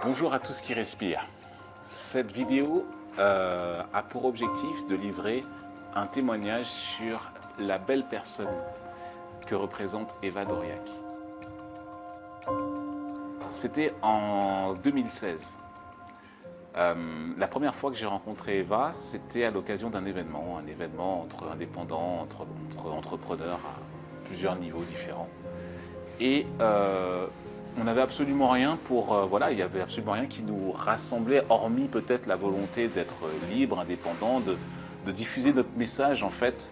Bonjour à tous qui respirent. Cette vidéo a pour objectif de livrer un témoignage sur la belle personne que représente Eva Doriac. C'était en 2016. La première fois que j'ai rencontré Eva, c'était à l'occasion d'un événement entre indépendants, entre entrepreneurs à plusieurs niveaux différents. Et on n'avait absolument rien il y avait absolument rien qui nous rassemblait, hormis peut-être la volonté d'être libre, indépendant, de diffuser notre message en fait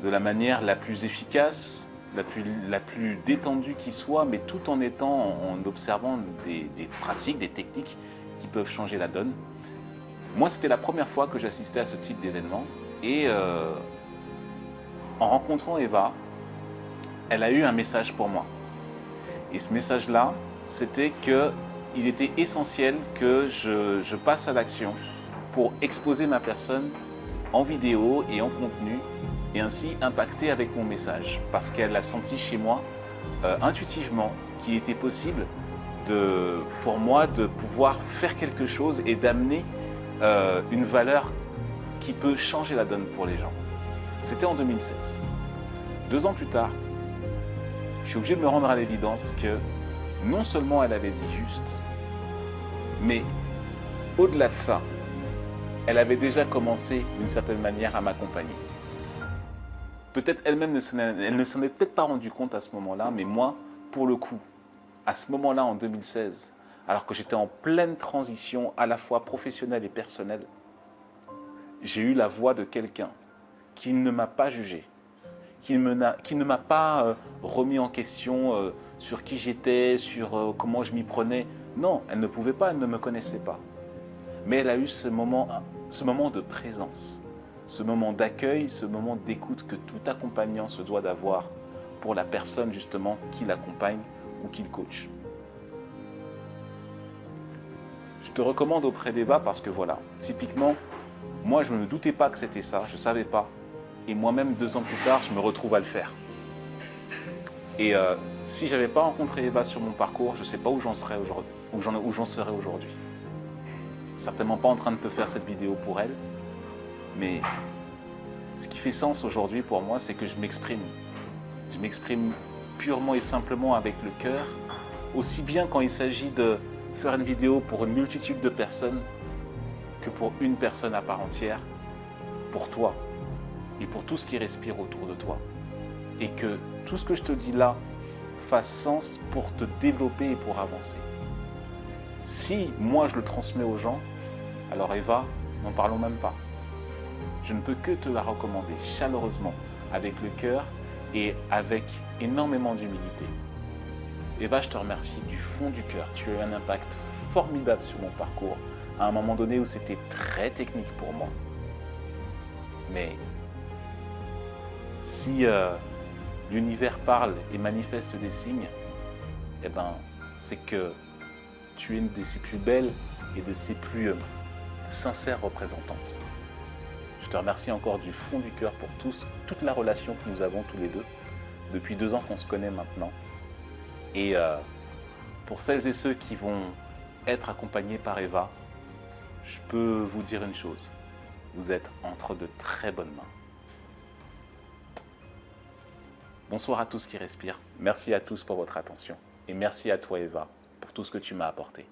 de la manière la plus efficace, la plus détendue qui soit, mais tout en en observant des pratiques, des techniques qui peuvent changer la donne. Moi, c'était la première fois que j'assistais à ce type d'événement et en rencontrant Eva, elle a eu un message pour moi. Et ce message-là, c'était qu'il était essentiel que je passe à l'action pour exposer ma personne en vidéo et en contenu et ainsi impacter avec mon message. Parce qu'elle a senti chez moi intuitivement qu'il était possible pour moi de pouvoir faire quelque chose et d'amener une valeur qui peut changer la donne pour les gens. C'était en 2016. 2 ans plus tard, je suis obligé de me rendre à l'évidence que non seulement elle avait dit juste, mais au-delà de ça, elle avait déjà commencé d'une certaine manière à m'accompagner. Peut-être elle-même elle ne s'en est peut-être pas rendue compte à ce moment-là, mais moi, pour le coup, à ce moment-là en 2016, alors que j'étais en pleine transition à la fois professionnelle et personnelle, j'ai eu la voix de quelqu'un qui ne m'a pas jugé, qui ne m'a pas remis en question sur qui j'étais, sur comment je m'y prenais. Non, elle ne pouvait pas, elle ne me connaissait pas. Mais elle a eu ce moment de présence, ce moment d'accueil, ce moment d'écoute que tout accompagnant se doit d'avoir pour la personne justement qui l'accompagne ou qui le coach. Je te recommande auprès d'Eva parce que voilà, typiquement, moi je ne me doutais pas que c'était ça, je ne savais pas. Et moi-même, 2 ans plus tard, je me retrouve à le faire. Et si je n'avais pas rencontré Eva sur mon parcours, je ne sais pas où j'en serais aujourd'hui, où j'en serais aujourd'hui. Certainement pas en train de te faire cette vidéo pour elle, mais ce qui fait sens aujourd'hui pour moi, c'est que je m'exprime. Je m'exprime purement et simplement avec le cœur, aussi bien quand il s'agit de faire une vidéo pour une multitude de personnes que pour une personne à part entière, pour toi et pour tout ce qui respire autour de toi. Et que tout ce que je te dis là fasse sens pour te développer et pour avancer. Si moi je le transmets aux gens, alors Eva, n'en parlons même pas. Je ne peux que te la recommander chaleureusement, avec le cœur et avec énormément d'humilité. Eva, je te remercie du fond du cœur. Tu as eu un impact formidable sur mon parcours, à un moment donné où c'était très technique pour moi. Mais si l'univers parle et manifeste des signes, eh ben, c'est que tu es une de ses plus belles et de ses plus sincères représentantes. Je te remercie encore du fond du cœur pour toute la relation que nous avons tous les deux, depuis 2 ans qu'on se connaît maintenant. Et pour celles et ceux qui vont être accompagnés par Eva, je peux vous dire une chose, vous êtes entre de très bonnes mains. Bonsoir à tous qui respirent, merci à tous pour votre attention et merci à toi Eva pour tout ce que tu m'as apporté.